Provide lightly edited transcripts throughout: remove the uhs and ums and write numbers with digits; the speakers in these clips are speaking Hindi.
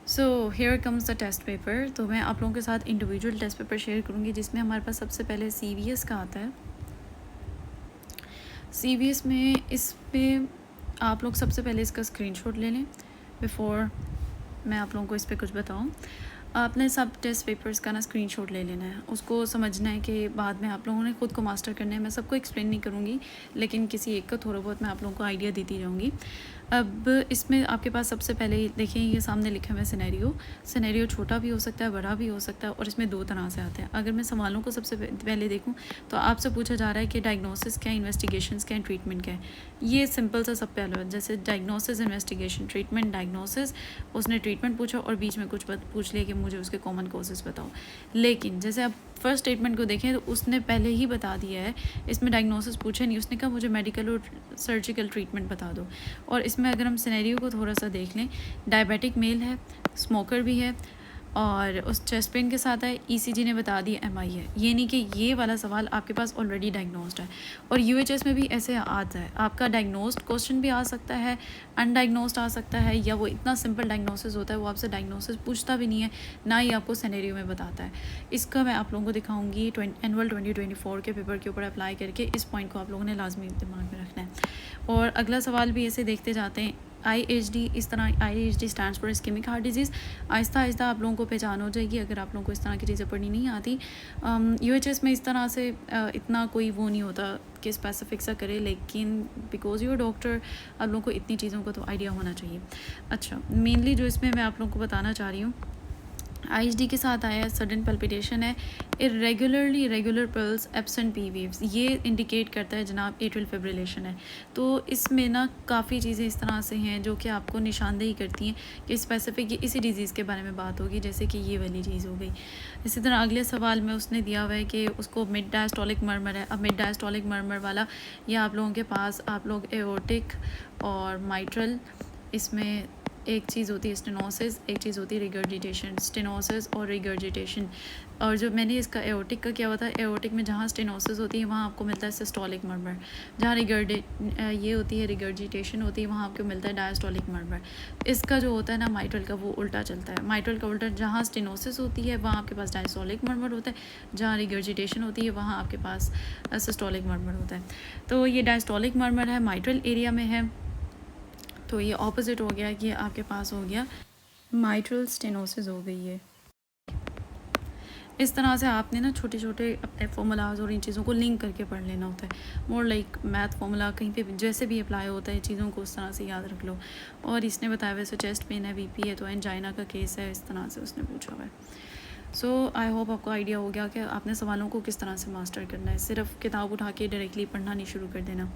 So here comes the test paper. तो मैं आप लोगों के साथ इंडिविजुअल टेस्ट पेपर शेयर करूँगी, जिसमें हमारे पास सबसे पहले CVS का आता है। CVS में इसमें आप लोग सबसे पहले इसका स्क्रीनशॉट ले लें बिफ़ोर मैं आप लोगों को इस पर कुछ बताऊँ। आपने सब टेस्ट पेपर्स का ना स्क्रीनशॉट ले लेना है, उसको समझना है कि बाद में आप लोगों ने ख़ुद को मास्टर करना है। मैं सबको एक्सप्लेन नहीं करूँगी, लेकिन किसी एक का थोड़ा बहुत मैं आप लोगों को आइडिया देती जाऊँगी। अब इसमें आपके पास सबसे पहले देखिए, ये सामने लिखा हुआ है सिनेरियो छोटा भी हो सकता है, बड़ा भी हो सकता है, और इसमें दो तरह से आते हैं। अगर मैं सवालों को सबसे पहले देखूं तो आपसे पूछा जा रहा है कि डायग्नोसिस क्या है, इन्वेस्टिगेशंस क्या है, ट्रीटमेंट क्या है। ये सिंपल सा सब पहले है, जैसे डायग्नोसिस, इन्वेस्टिगेशन, ट्रीटमेंट। डायग्नोसिस, उसने ट्रीटमेंट पूछा और बीच में कुछ पूछ लिया कि मुझे उसके कॉमन कॉजेज़ बताओ। लेकिन जैसे आप फर्स्ट स्टेटमेंट को देखें तो उसने पहले ही बता दिया है, इसमें डायग्नोसिस पूछे नहीं, उसने कहा मुझे मेडिकल और सर्जिकल ट्रीटमेंट बता दो। और इसमें अगर हम सिनेरियो को थोड़ा सा देख लें, डायबिटिक मेल है, स्मोकर भी है, और उस चेस्ट पेन के साथ है, ECG ने बता दिया MI है। ये नहीं कि ये वाला सवाल आपके पास ऑलरेडी डायग्नोस्ड है। और UHS में भी ऐसे आता है, आपका डायग्नोस्ड क्वेश्चन भी आ सकता है, अनडायग्नोस्ड आ सकता है, या वो इतना सिंपल डायग्नोसिस होता है वो आपसे डायग्नोसिस पूछता भी नहीं है, ना ही आपको सिनेरियो में बताता है। इसका मैं आप लोगों को दिखाऊंगी एनुअल 2024 के पेपर के ऊपर अप्लाई करके। इस पॉइंट को आप लोगों ने लाजमी दिमाग में रखना है। और अगला सवाल भी ऐसे देखते जाते हैं। IHD, इस तरह IHD stands for ischemic heart disease. आहिस्ता आहिस्ता आप लोगों को पहचान हो जाएगी अगर आप लोगों को इस तरह की चीज़ें पढ़नी नहीं आती। UHS में इस तरह से इतना कोई वो नहीं होता कि स्पेसिफिक सा करे, लेकिन बिकॉज यू डॉक्टर आप लोगों को इतनी चीज़ों का तो आइडिया होना चाहिए। अच्छा, मेनली जो इसमें मैं आप लोगों को बताना चाह रही हूँ, IHD के साथ आया है, सडन पल्पिटेशन है, regular pulse, absent P waves. ये इंडिकेट करता है जनाब एट्रियल फिब्रिलेशन है। तो इसमें ना काफ़ी चीज़ें इस तरह से हैं जो कि आपको निशानदेही करती हैं कि स्पेसिफिक ये इसी डिज़ीज़ के बारे में बात होगी, जैसे कि ये वाली चीज़ हो गई। इसी तरह अगले सवाल में उसने दिया हुआ है कि उसको मिड डायस्टोलिक मर्मर है। अब मिड डायस्टोलिक मर्मर वाला ये आप लोगों के पास, आप लोग एओर्टिक और माइट्रल, इसमें एक चीज़ होती है स्टेनोसिस, एक चीज़ होती है रिगर्जिटेशन। स्टेनोसिस और रिगर्जिटेशन, और जो मैंने इसका एओर्टिक का क्या होता है, एओर्टिक में जहाँ स्टेनोसिस होती है वहाँ आपको मिलता है सिस्टोलिक मर्मर, जहाँ ये होती है रिगर्जिटेशन होती है वहाँ आपको मिलता है डायस्टोलिक मर्मर। इसका जो होता है ना माइट्रल का, वो उल्टा चलता है। माइट्रल का उल्टा, जहाँ स्टेनोसिस होती है वहाँ आपके पास डायस्टोलिक मर्मर होता है, जहाँ रिगर्जिटेशन होती है वहाँ आपके पास सिस्टोलिक मर्मर होता है। तो ये डायस्टोलिक मर्मर है, माइट्रल एरिया में है, तो ये ऑपोजिट हो गया कि आपके पास हो गया माइट्रल स्टेनोसिस हो गई है। इस तरह से आपने ना छोटे छोटे अपने फॉर्मूलाज और इन चीज़ों को लिंक करके पढ़ लेना होता है। मोर लाइक मैथ फॉर्मूला कहीं पे जैसे भी अप्लाई होता है, चीज़ों को उस तरह से याद रख लो। और इसने बताया वैसे चेस्ट पेन है, BP है, तो एंजाइना का केस है, इस तरह से उसने पूछा हुआ है। सो आई होप आपको आइडिया हो गया कि आपने सवालों को किस तरह से मास्टर करना है। सिर्फ किताब उठा के डायरेक्टली पढ़ना नहीं शुरू कर देना।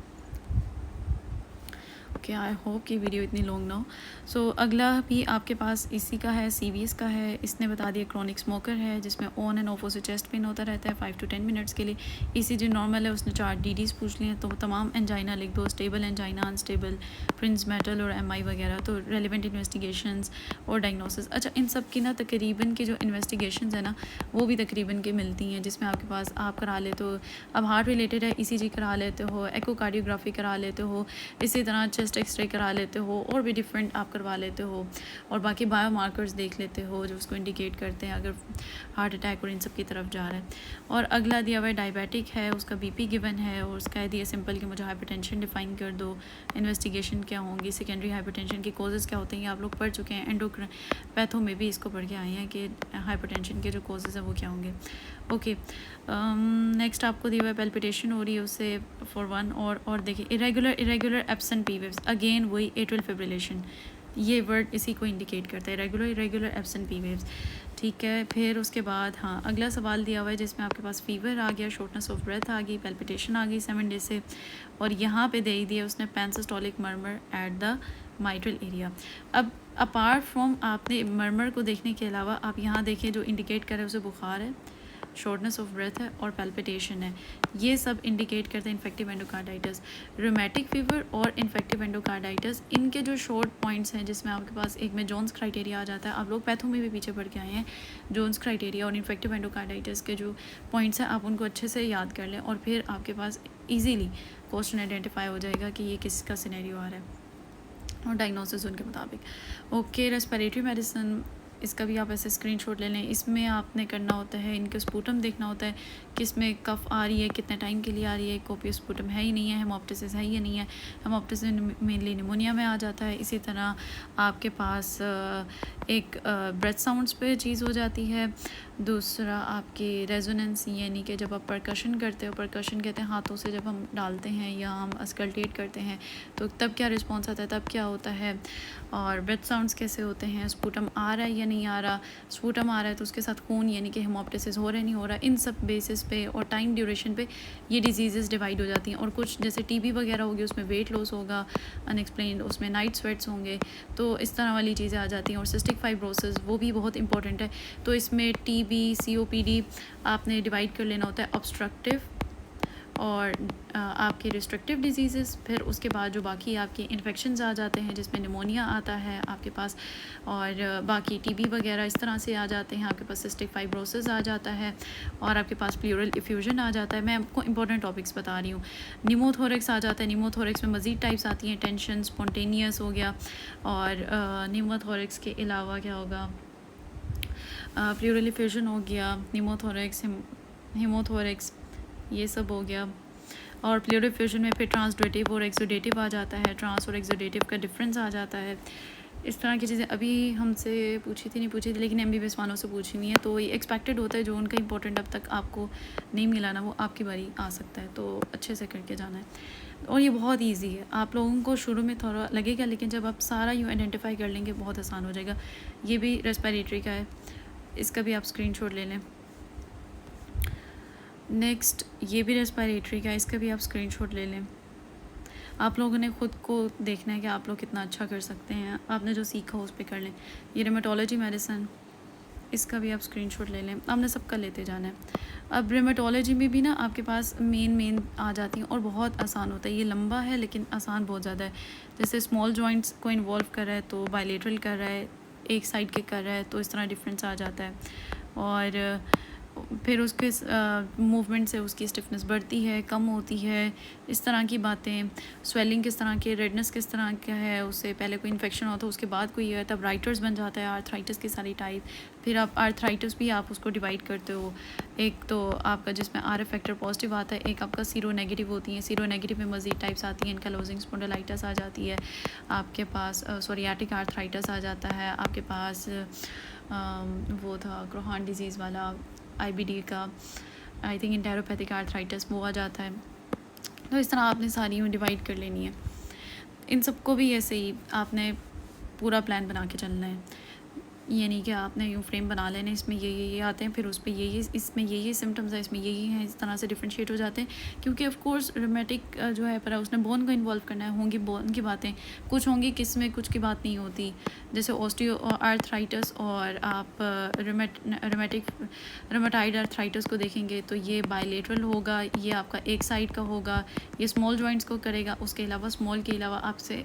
ओके, आई होप कि वीडियो इतनी लॉन्ग ना हो। सो अगला भी आपके पास इसी का है, CVS का है। इसने बता दिया क्रॉनिक स्मोकर है, जिसमें ऑन एंड ऑफ से चेस्ट पेन होता रहता है 5 to 10 मिनट्स के लिए। ECG नॉर्मल है, उसने 4 DDs पूछ लिए हैं, तो तमाम एंजाइना लिख दो, stable angina, unstable, Prince metal और MI वगैरह। तो रेलिवेंट इन्वेस्टिगेशंस और डायग्नोसिस। अच्छा, इन सब की ना तकरीबन की जो इन्वेस्टिगेशंस है ना, वो भी तकरीबन के मिलती हैं, जिसमें आपके पास आप करा लेते हो। अब हार्ट रिलेटेड है, ECG करा लेते हो, एकोकार्डियोग्राफी करा लेते हो, इसी तरह चेस्ट एक्सरे करा लेते हो, और भी डिफरेंट आप करवा लेते हो। और बाकी बायोमार्कर्स देख लेते हो जो उसको इंडिकेट करते हैं अगर हार्ट अटैक और इन सब की तरफ जा रहा है। और अगला दिया हुआ है डायबिटिक है, उसका BP गिवन है, और उसका दिया सिंपल कि मुझे हाइपरटेंशन डिफाइन कर दो, इन्वेस्टिगेशन क्या होंगी, सेकेंडरी हाइपरटेंशन के कॉजेज़ क्या होते हैं, आप लोग पढ़ चुके हैं। एंडोक्राइनोपैथो में भी इसको पढ़ के आए हैं कि हाइपरटेंशन के जो कॉजेज़ हैं वो क्या होंगे। ओके, नेक्स्ट आपको दिया हुआ है पैल्पिटेशन हो रही है उससे फॉर 1, और देखिए irregular absent P waves, again वही एट्रियल फिब्रिलेशन, ये वर्ड इसी को इंडिकेट करता है, इरेगुलर एब्सेंट P वेव्स। ठीक है, फिर उसके बाद हाँ अगला सवाल दिया हुआ है जिसमें आपके पास फीवर आ गया, शॉर्टनेस ऑफ ब्रेथ आ गई, पैल्पिटेशन आ गई 7 डेज से, और यहाँ पे दे दिया उसने पेनसिस्टोलिक murmur at the mitral area. अब अपार्ट फ्रॉम आपने मर्मर को देखने के अलावा आप यहाँ देखिए जो इंडिकेट करे उसे बुखार है, शॉर्टनेस ऑफ ब्रेथ है और पैल्पिटेशन है। ये सब इंडिकेट करते हैं इन्फेक्टिव एंडोकार्डाइटिस। रूमेटिक फीवर और इन्फेक्टिव एंडोकार्डाइटिस, इनके जो शॉर्ट पॉइंट्स हैं जिसमें आपके पास एक में जोन्स क्राइटेरिया आ जाता है, आप लोग पैथो में भी पीछे पढ़ के आए हैं। जोन्स क्राइटेरिया और इन्फेक्टिव एंडोकार्डाइटिस के जो पॉइंट्स हैं आप उनको अच्छे से याद कर लें, और फिर आपके पास ईजीली क्वेश्चन आइडेंटिफाई हो जाएगा कि ये किसका सिनेरियो आ रहा है और डायग्नोसिस उनके मुताबिक। ओके, रेस्पिरेटरी मेडिसिन इसका भी आप ऐसे स्क्रीनशॉट ले लें। इसमें आपने करना होता है, इनके स्पूटम देखना होता है कि इसमें कफ आ रही है, कितने टाइम के लिए आ रही है, कोपियस स्पूटम है ही नहीं है, हेमोप्टिसिस है या नहीं है। हेमोप्टिसिस मेनली निमोनिया में आ जाता है। इसी तरह आपके पास एक ब्रेथ साउंड्स पे चीज़ हो जाती है। दूसरा आपकी रेजोनेंस, यानी कि जब आप परकशन करते हो, परकशन कहते हैं हाथों से जब हम डालते हैं या हम अस्कल्टेट करते हैं तो तब क्या रिस्पॉन्स आता है, तब क्या होता है। और ब्रेथ साउंड्स कैसे होते हैं, स्पूटम आ रहा है या नहीं आ रहा, स्पूटम आ रहा है तो उसके साथ खून यानी कि हेमोप्टिसिस हो रहा है नहीं हो रहा। इन सब बेसिस पे और टाइम ड्यूरेशन पे ये डिजीज़ डिवाइड हो जाती हैं। और कुछ जैसे टीबी वगैरह होगी उसमें वेट लॉस होगा अनएक्सप्लेन्ड, उसमें नाइट स्वेट्स होंगे, तो इस तरह वाली चीज़ें आ जाती हैं। और सिस्टिक फाइब्रोसिस वो भी बहुत इंपॉर्टेंट है। तो इसमें टीबी, सीओपीडी आपने डिवाइड कर लेना होता है ऑब्स्ट्रक्टिव और आपके रिस्ट्रिक्टिव डिजीज़। फिर उसके बाद जो बाकी आपके इन्फेक्शंस आ जाते हैं जिसमें निमोनिया आता है आपके पास, और बाकी टीबी वगैरह इस तरह से आ जाते हैं। आपके पास सिस्टिक फाइब्रोसिस आ जाता है और आपके पास प्लूरल इफ्यूजन आ जाता है। मैं आपको इंपॉर्टेंट टॉपिक्स बता रही हूँ। निमोथोरेक्स आ जाता है। निमोथोरेक्स में मज़ीद टाइप्स आती हैं, टेंशन, स्पॉन्टेनियस हो गया। और निमोथोरेक्स के अलावा क्या होगा, प्लूरल इफ्यूजन हो गया, निमोथोरेक्स, हेमोथोरेक्स, ये सब हो गया। और प्लूरल इफ्यूजन में फिर ट्रांसडेटिव और एक्सोडेटिव आ जाता है। ट्रांस और एक्सोडेटिव का डिफरेंस आ जाता है। इस तरह की चीज़ें अभी हमसे पूछी थी, नहीं पूछी थी, लेकिन MBBS वालों से पूछी नहीं है। तो ये एक्सपेक्टेड होता है, जो उनका इंपॉर्टेंट अब तक आपको नहीं मिला ना, वो आपकी बारी आ सकता है। तो अच्छे से करके जाना है। और ये बहुत ईजी है। आप लोगों को शुरू में थोड़ा लगेगा, लेकिन जब आप सारा यूँ आइडेंटिफाई कर लेंगे बहुत आसान हो जाएगा। ये भी रेस्पिरेटरी का है, इसका भी आप स्क्रीनशॉट ले लें। नेक्स्ट ये भी रेस्पिरेटरी का है, इसका भी आप स्क्रीनशॉट ले लें। आप लोगों ने ख़ुद को देखना है कि आप लोग कितना अच्छा कर सकते हैं। आपने जो सीखा उस पर कर लें। ये रेमेटोलॉजी मेडिसिन, इसका भी आप स्क्रीनशॉट ले लें। आपने सबका लेते जाना है। अब रेमेटोलॉजी में भी ना आपके पास मेन आ जाती हैं और बहुत आसान होता है। ये लंबा है लेकिन आसान बहुत ज़्यादा है। जैसे स्मॉल जॉइंट्स को इन्वॉल्व कर रहा है तो बायलेटरल कर रहा है, एक साइड के कर रहा है, तो इस तरह डिफरेंस आ जाता है। और फिर उसके मूवमेंट से उसकी स्टिफनेस बढ़ती है, कम होती है, इस तरह की बातें। स्वेलिंग किस तरह की, रेडनेस किस तरह का है, उससे पहले कोई इन्फेक्शन होता है, उसके बाद कोई है, तब राइटर्स बन जाता है। आर्थराइटिस की सारी टाइप। फिर आप आर्थराइटिस भी आप उसको डिवाइड करते हो। एक तो आपका जिसमें आर फैक्टर पॉजिटिव आता है, एक आपका सीरो नेगेटिव होती है। सीरो नेगेटिव में मज़ीद टाइप्स आती हैं। एनकालोजिंग स्पॉन्डिलाइटिस आ जाती है आपके पास, सोरियाटिक आर्थराइटिस आ जाता है आपके पास, वो था क्रोहान डिजीज़ वाला, IBD का, आई थिंक इंटेरोपैथिक आर्थराइटिस, वो आ जाता है। तो इस तरह आपने सारी में डिवाइड कर लेनी है। इन सबको भी ऐसे ही आपने पूरा प्लान बना के चलना है। ये नहीं कि आपने यूँ फ्रेम बना लेना, इसमें ये आते हैं, फिर उस पर ये इसमें ये सिम्टम्स हैं, इसमें ये हैं, इस तरह से डिफ्रेंशिएट हो जाते हैं। क्योंकि ऑफ कोर्स रोमेटिक जो है पर उसने बोन को इन्वॉल्व करना है, होंगी बोन की बातें, कुछ होंगी किसमें, कुछ की बात नहीं होती। जैसे ऑस्टियो आर्थराइटिस और आप रोमेटाइड आर्थराइटिस को देखेंगे तो ये बायलेटरल होगा, ये आपका एक साइड का होगा, ये स्मॉल जॉइंट्स को करेगा। उसके अलावा स्मॉल के अलावा आपसे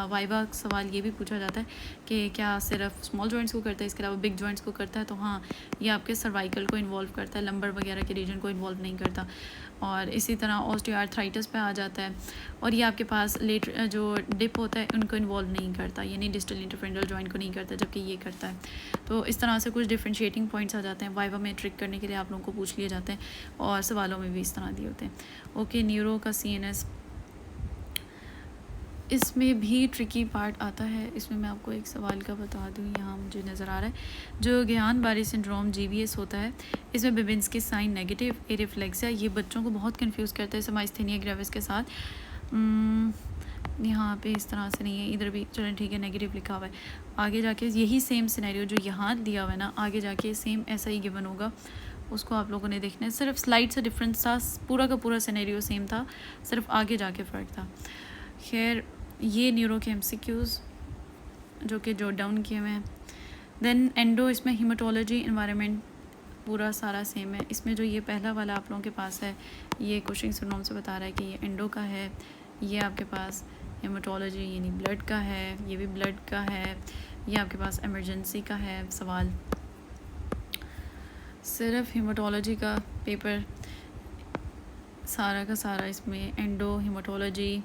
वाइवा सवाल ये भी पूछा जाता है कि क्या सिर्फ स्मॉल जॉइंट्स को करता है, इसके अलावा बिग जॉइंट्स को करता है। तो हाँ, ये आपके सर्वाइकल को इन्वॉल्व करता है, लंबर वगैरह के रीजन को इन्वॉल्व नहीं करता। और इसी तरह ऑस्टियोआर्थराइटिस पे आ जाता है। और ये आपके पास लेट जो डिप होता है उनको इन्वॉल्व नहीं करता, यानी डिस्टल इंटरफेरेंशियल जॉइंट को नहीं करता, जबकि ये करता है। तो इस तरह से कुछ डिफ्रेंशिएटिंग पॉइंट्स आ जाते हैं। वाइवा में ट्रिक करने के लिए आप लोगों को पूछ लिए जाते हैं और सवालों में भी इस तरह दिए होते हैं। ओके, न्यूरो का CNS, इसमें भी ट्रिकी पार्ट आता है। इसमें मैं आपको एक सवाल का बता दूं, यहाँ मुझे नज़र आ रहा है जो गुइllain-Barré सिंड्रोम GBS होता है, इसमें बेबिंस्की साइन नेगेटिव एरिफ्लेक्सिया, ये बच्चों को बहुत कंफ्यूज करता है समाइस्थेनिया ग्रेविस के साथ। यहाँ पे इस तरह से नहीं है, इधर भी चलें ठीक है नेगेटिव लिखा हुआ है। आगे जाके यही सेम सिनेरियो जो यहाँ दिया हुआ है ना, आगे जाके सेम ऐसा ही गिवन होगा, उसको आप लोगों ने देखना है। सिर्फ स्लाइड से डिफरेंस था, पूरा का पूरा सिनेरियो सेम था, सिर्फ आगे जाके फ़र्क था। खैर, ये न्यूरो के MCQs जो कि जोट डाउन किए हुए हैं। देन एंडो, इसमें हीमाटोलॉजी, एनवायरनमेंट पूरा सारा सेम है। इसमें जो ये पहला वाला आप लोगों के पास है, ये कुशिंग सिंड्रोम से बता रहा है कि ये एंडो का है। ये आपके पास हीमाटोलॉजी यानी ब्लड का है, ये भी ब्लड का है। ये आपके पास इमरजेंसी का है सवाल। सिर्फ हीमाटोलॉजी का पेपर सारा का सारा इसमें endo, haematology,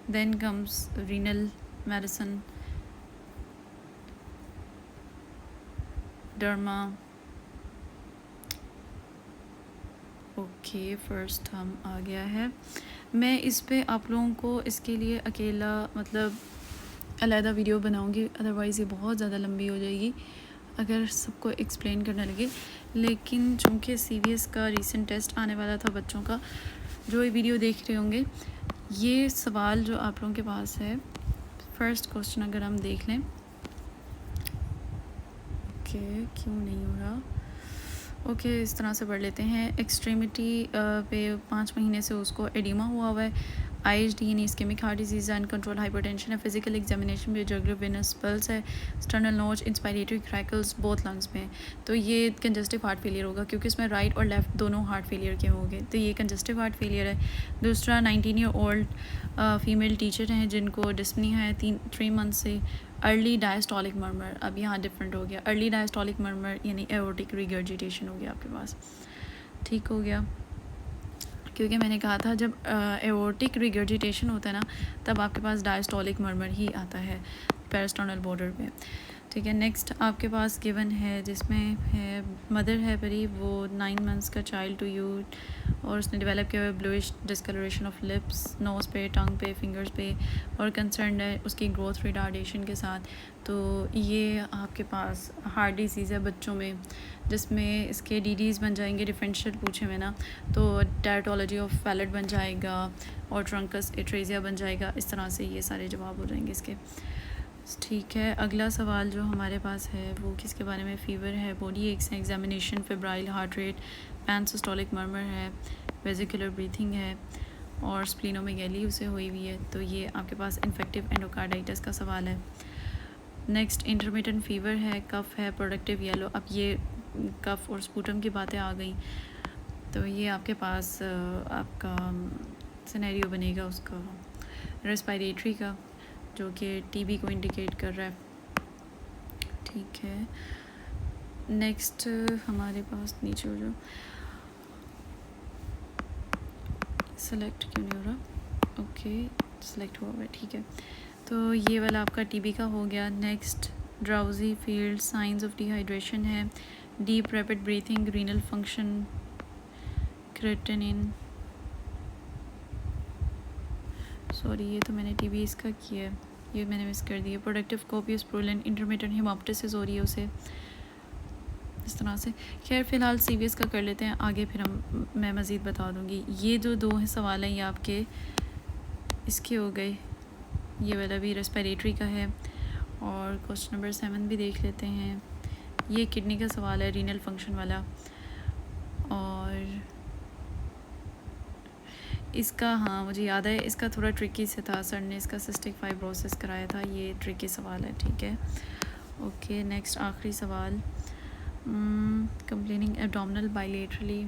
then comes renal medicine, derma. Okay, first हम आ गया है। मैं इस पे आप लोगों को इसके लिए अकेला मतलब अलहदा वीडियो बनाऊंगी, अदरवाइज़ ये बहुत ज़्यादा लंबी हो जाएगी अगर सबको एक्सप्लेन करने लगे। लेकिन चूँकि CVS का रीसेंट टेस्ट आने वाला था बच्चों का, जो ये वीडियो देख रहे होंगे, ये सवाल जो आप लोगों के पास है, फर्स्ट क्वेश्चन अगर हम देख लें। ओके, क्यों नहीं हो रहा? ओके, इस तरह से पढ़ लेते हैं। एक्सट्रीमिटी पे 5 महीने से उसको एडिमा हुआ है। IHD यानी ischemic heart disease, uncontrol hypertension है। फिजिकल एग्जामिनेशन में जुगुलर वेनस पल्स है, sternal notch, inspiratory crackles both lungs में। तो ये कंजस्टिव हार्ट फेलियर होगा क्योंकि इसमें राइट और लेफ़्ट दोनों हार्ट फेलियर के होंगे, तो ये कंजस्टिव हार्ट फेलियर है। दूसरा 19 ईयर ओल्ड फीमेल टीचर हैं जिनको डिस्पनिया है 3 मंथ से। अर्ली डायस्टोलिक मर्मर, अब यहाँ डिफरेंट हो गया। अर्ली डायस्टोलिक मर्मर यानी एओर्टिक रिगर्जिटेशन हो गया आपके पास, ठीक हो गया। क्योंकि मैंने कहा था जब एओर्टिक रिगर्जिटेशन होता है ना, तब आपके पास डायस्टोलिक मर्मर ही आता है पेरिस्टोनल बॉर्डर पे, ठीक है। नेक्स्ट आपके पास गिवन है जिसमें है मदर है परी, वो 9 मंथ्स का चाइल्ड टू यू, और उसने डेवलप किया हुआ bluish discoloration of lips, nose पे, टंग पे, फिंगर्स पे, और कंसर्न है उसकी ग्रोथ रिटार्डेशन के साथ। तो ये आपके पास हार्ट डिजीज़ है बच्चों में, जिसमें इसके DDs बन जाएंगे, डिफरेंशियल पूछे में ना, तो टेराटोलॉजी ऑफ पैलेट बन जाएगा और ट्रंकस एट्रेजिया बन जाएगा। इस तरह से ये सारे जवाब हो जाएंगे इसके, ठीक है। अगला सवाल जो हमारे पास है वो किसके बारे में? फीवर है, बॉडी एक्स है, examination, febrile heart rate, pansystolic murmur है, वेजिकुलर ब्रीथिंग है, और स्प्लीनोमेगैली उसे हुई हुई है। तो ये आपके पास इन्फेक्टिव एंडोकार्डाइटिस का सवाल है। नेक्स्ट इंटरमिटेंट फीवर है, कफ है, प्रोडक्टिव येलो। अब ये कफ और स्पूटम की बातें आ गई, तो ये आपके पास आपका सिनेरियो बनेगा उसका रेस्पिरेटरी का, जो कि TB को इंडिकेट कर रहा है, ठीक है। नेक्स्ट हमारे पास नीचे हो, जो सेलेक्ट क्यों नहीं हो रहा? ओके, सेलेक्ट हुआ है, ठीक है। तो ये वाला आपका TB का हो गया। Next drowsy field, signs of dehydration है, deep rapid breathing, renal function, creatinine, sorry ये तो मैंने TB इसका किया है, ये मैंने मिस कर दिया। प्रोडक्टिव कोपियस प्रोलन, इंटरमिटेंट हेमोप्टिसिस हो रही है उसे, इस तरह से। खैर फ़िलहाल CVS का कर लेते हैं, आगे फिर मैं मज़ीद बता दूँगी। ये जो 2 सवाल हैं ये आपके इसके हो गए, ये वाला भी रेस्पिरेटरी का है। और क्वेश्चन नंबर 7 भी देख लेते हैं। ये किडनी का सवाल है, रीनल फंक्शन वाला। और इसका, हाँ मुझे याद है, इसका थोड़ा ट्रिकी से था, सर ने इसका सिस्टिक फाइब्रोसिस कराया था। ये ट्रिकी सवाल है, ठीक है। ओके, नेक्स्ट आखिरी सवाल, कंप्लेनिंग एब्डोमिनल बाइलेटरली,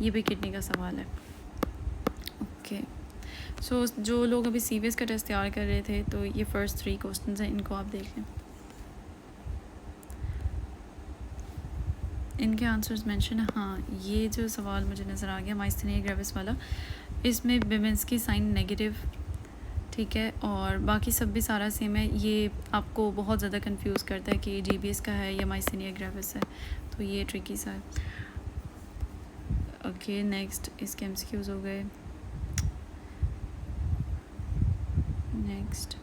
ये भी किडनी का सवाल है। ओके, सो जो लोग अभी CVS का टेस्ट तैयार कर रहे थे, तो ये फर्स्ट 3 क्वेश्चंस हैं, इनको आप देख लें, इनके आंसर्स मेंशन है। हाँ, ये जो सवाल मुझे नज़र आ गया माइस्थेनिया ग्रेविस वाला, इसमें बेमेंस्की साइन नेगेटिव, ठीक है, और बाकी सब भी सारा सेम है। ये आपको बहुत ज़्यादा कंफ्यूज करता है कि GBS का है या माइस्थेनिया ग्रेविस है, तो ये ट्रिकी सा है। ओके, नेक्स्ट इसके MCQs हो गए। नेक्स्ट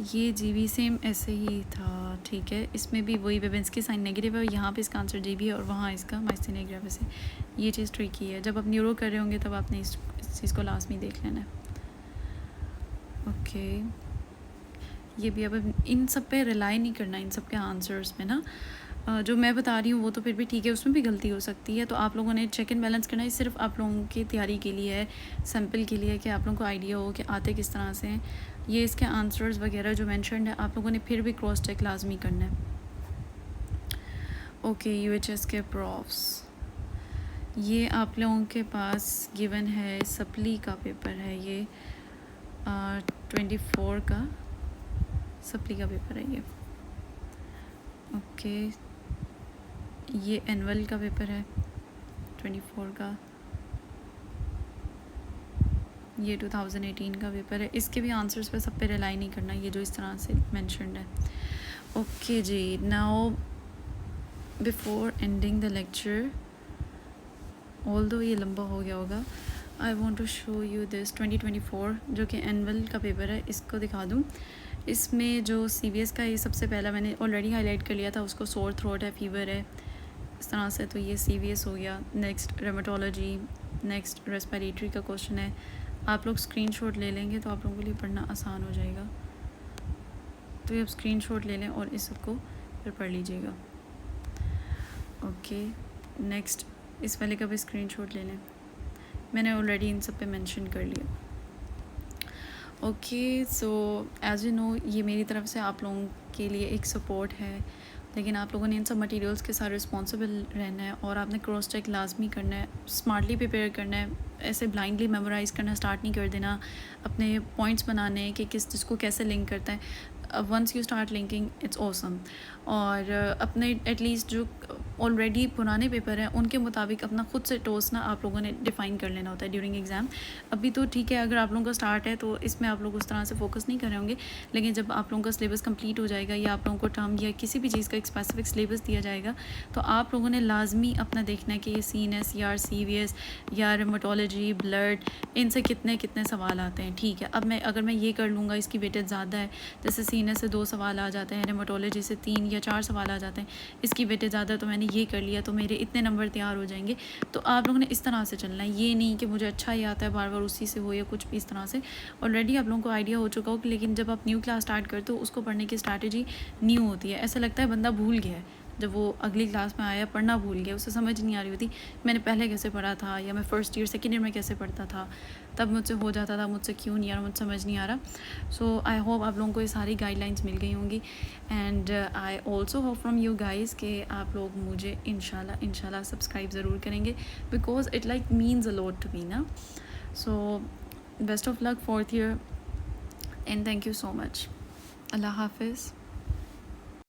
ये GB सेम ऐसे ही था, ठीक है। इसमें भी वही बेबेंस्की साइन नेगेटिव है, यहाँ पे इसका आंसर GB है और वहाँ इसका माइस्थेनिया ग्रेविस है। ये चीज़ ट्रिकी है, जब आप न्यूरो कर रहे होंगे तब आपने इस चीज़ को लास्ट में देख लेना है। ओके, ये भी अब इन सब पे रिलाई नहीं करना, इन सब के आंसर्स में ना, जो मैं बता रही हूँ वो तो फिर भी ठीक है, उसमें भी गलती हो सकती है, तो आप लोगों ने चेक एंड बैलेंस करना है। सिर्फ आप लोगों की तैयारी के लिए है, सैम्पल के लिए, कि आप लोगों को आइडिया हो कि आते किस तरह से हैं। ये इसके आंसर्स वगैरह जो मेंशन्ड है, आप लोगों ने फिर भी क्रॉस चेक लाजमी करना है। ओके, UHS के प्रॉफ्स, ये आप लोगों के पास गिवन है, सप्ली का पेपर है ये, 24 का सप्ली का पेपर है ये। ओके, ये एनुअल का पेपर है 24 का, ये 2018 का पेपर है। इसके भी आंसर्स पे सब पे रिलाई नहीं करना, ये जो इस तरह से मेंशन्ड है। ओके जी, now before ending the lecture, although ये लंबा हो गया होगा, I want to show you this 2024 जो कि एनुअल का पेपर है, इसको दिखा दूँ। इसमें जो CVS का ये सबसे पहला मैंने ऑलरेडी हाईलाइट कर लिया था, उसको सोर थ्रोट है, फीवर है, इस तरह से, तो ये CVS हो गया। नेक्स्ट रेमेटोलॉजी, नेक्स्ट रेस्पिरेटरी का क्वेश्चन है। आप लोग स्क्रीनशॉट ले लेंगे तो आप लोगों के लिए पढ़ना आसान हो जाएगा, तो ये आप स्क्रीनशॉट ले लें और इसको फिर पढ़ लीजिएगा। ओके, नेक्स्ट इस वाले का भी स्क्रीनशॉट ले लें, मैंने ऑलरेडी इन सब पे मेंशन कर लिया। Okay, so as you know, ये मेरी तरफ से आप लोगों के लिए एक सपोर्ट है, लेकिन आप लोगों ने इन सब मटेरियल्स के साथ रिस्पॉन्सिबल रहना है और आपने क्रॉस चेक लाजमी करना है, स्मार्टली प्रिपेयर करना है, ऐसे ब्लाइंडली मेमोराइज़ करना स्टार्ट नहीं कर देना, अपने पॉइंट्स बनाने कि किस चीज़ को कैसे लिंक करता है। Once you start linking it's awesome. और अपने एटलीस्ट जो ऑलरेडी पुराने पेपर हैं उनके मुताबिक अपना खुद से टोस्ट ना आप लोगों ने डिफ़ाइन कर लेना होता है ड्यूरिंग एग्ज़ाम। अभी तो ठीक है, अगर आप लोगों का स्टार्ट है तो इसमें आप लोग उस तरह से फोकस नहीं कर रहे होंगे, लेकिन जब आप लोगों का सिलेबस कंप्लीट हो जाएगा या आप लोगों को टर्म या किसी भी चीज़ का एक स्पेसिफिक सिलेबस दिया जाएगा, तो आप लोगों ने लाजमी अपना देखना है कि ये CNS या CVS या रेमेटोलॉजी, ब्लड, इनसे कितने कितने सवाल आते हैं। ठीक है, अब अगर मैं ये कर लूँगा, इसकी वेटेज ज़्यादा है, जैसे CNS से 2 सवाल आ जाते हैं, रेमेटोलॉजी से 3 या 4 सवाल आ जाते हैं, इसकी वेटेज ज़्यादा, तो मैंने ये कर लिया तो मेरे इतने नंबर तैयार हो जाएंगे। तो आप लोगों ने इस तरह से चलना है, ये नहीं कि मुझे अच्छा ही आता है बार बार उसी से हो या कुछ भी इस तरह से। ऑलरेडी आप लोगों को आइडिया हो चुका हो, लेकिन जब आप न्यू क्लास स्टार्ट करते हो उसको पढ़ने की स्ट्रैटेजी न्यू होती है, ऐसा लगता है बंदा भूल गया है, जब वो अगली क्लास में आया पढ़ना भूल गया, उसे समझ नहीं आ रही होती मैंने पहले कैसे पढ़ा था, या मैं फर्स्ट ईयर सेकेंड ईयर में कैसे पढ़ता था, तब मुझसे हो जाता था, मुझसे क्यों नहीं आ रहा, मुझे समझ नहीं आ रहा। सो आई होप आप लोगों को ये सारी गाइडलाइंस मिल गई होंगी, and I also hope from you guys कि आप लोग मुझे इंशाल्लाह सब्सक्राइब ज़रूर करेंगे, because it like means a lot to me ना। So best of luck 4th year and thank you so much. अल्लाह हाफिज़।